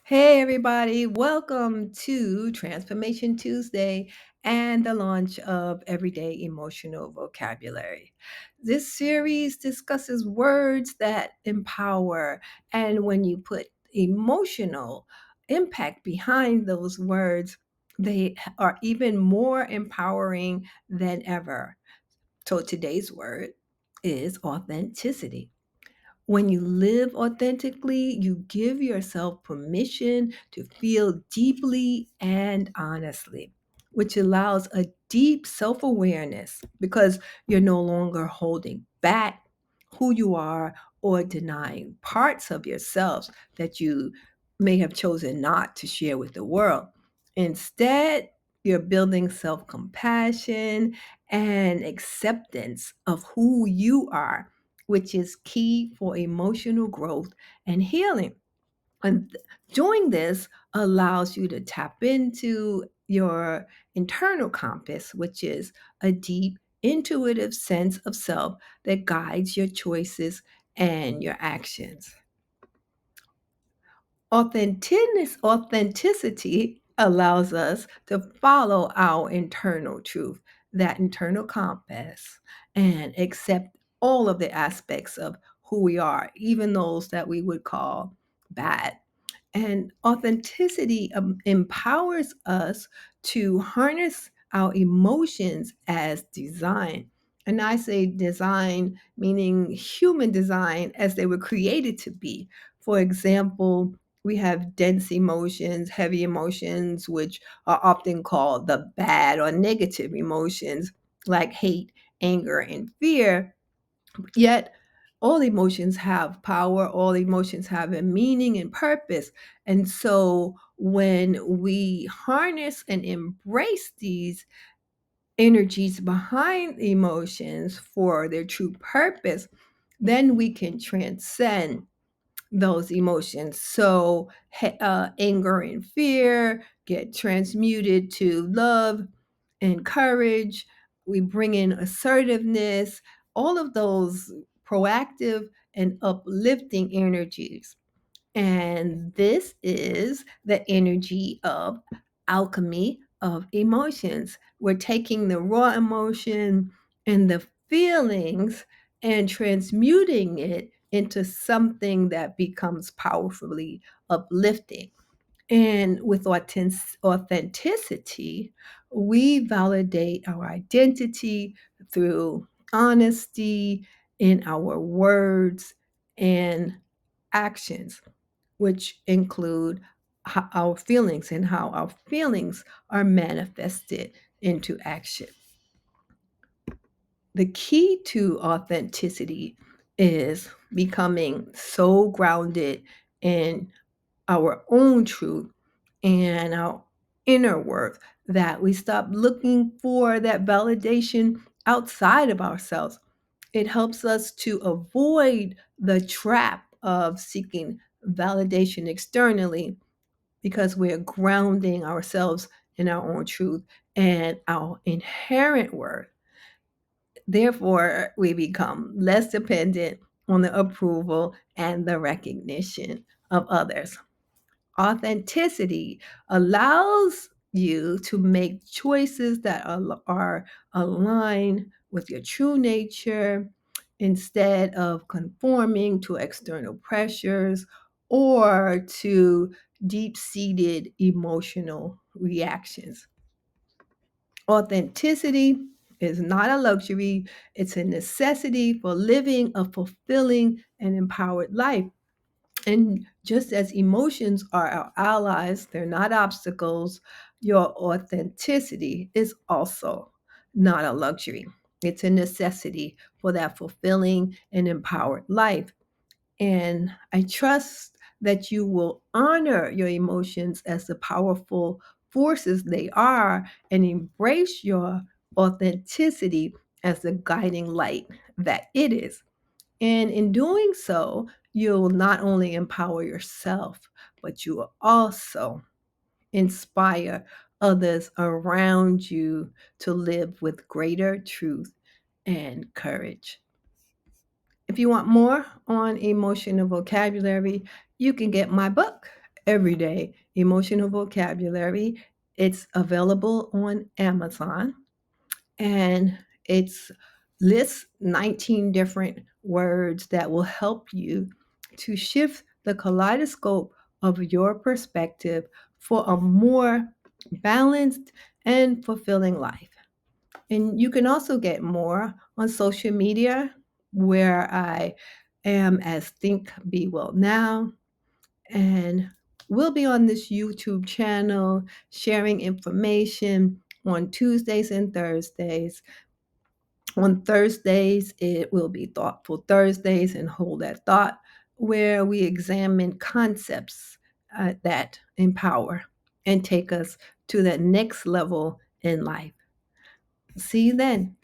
Hey, everybody, welcome to Transformation Tuesday and the launch of Everyday Emotional Vocabulary. This series discusses words that empower, and when you put emotional impact behind those words, they are even more empowering than ever. So today's word is authenticity. When you live authentically, you give yourself permission to feel deeply and honestly, which allows a deep self awareness because you're no longer holding back who you are or denying parts of yourselves that you may have chosen not to share with the world. Instead, you're building self compassion and acceptance of who you are, which is key for emotional growth and healing. And doing this allows you to tap into your internal compass, which is a deep, intuitive sense of self that guides your choices and your actions. Authenticity allows us to follow our internal truth, that internal compass, and accept all of the aspects of who we are, even those that we would call bad. And authenticity empowers us to harness our emotions as design. And I say design, meaning human design as they were created to be. For example, we have dense emotions, heavy emotions, which are often called the bad or negative emotions like hate, anger, and fear. Yet, all emotions have power, all emotions have a meaning and purpose. And so, when we harness and embrace these energies behind emotions for their true purpose, then we can transcend those emotions. So, anger and fear get transmuted to love and courage. We bring in assertiveness, all of those proactive and uplifting energies. And this is the energy of alchemy of emotions. We're taking the raw emotion and the feelings and transmuting it into something that becomes powerfully uplifting. And with authenticity, we validate our identity through honesty in our words and actions, which include our feelings and how our feelings are manifested into action. The key to authenticity is becoming so grounded in our own truth and our inner worth that we stop looking for that validation outside of ourselves. It helps us to avoid the trap of seeking validation externally because we're grounding ourselves in our own truth and our inherent worth. Therefore, we become less dependent on the approval and the recognition of others. Authenticity allows you to make choices that are aligned with your true nature instead of conforming to external pressures or to deep seated emotional reactions. Authenticity is not a luxury, it's a necessity for living a fulfilling and empowered life. And just as emotions are our allies, they're not obstacles, your authenticity is also not a luxury. It's a necessity for that fulfilling and empowered life. And I trust that you will honor your emotions as the powerful forces they are and embrace your authenticity as the guiding light that it is. And in doing so, you'll not only empower yourself, but you will also inspire others around you to live with greater truth and courage. If you want more on emotional vocabulary, you can get my book. Everyday Emotional Vocabulary. It's available on Amazon, and it's lists 19 different words that will help you to shift the kaleidoscope of your perspective for a more balanced and fulfilling life. And you can also get more on social media, where I am as Think Be Well Now, and we'll be on this YouTube channel sharing information on Tuesdays and Thursdays. On Thursdays, it will be Thoughtful Thursdays and Hold That Thought, where we examine concepts that empower and take us to that next level in life. See you then.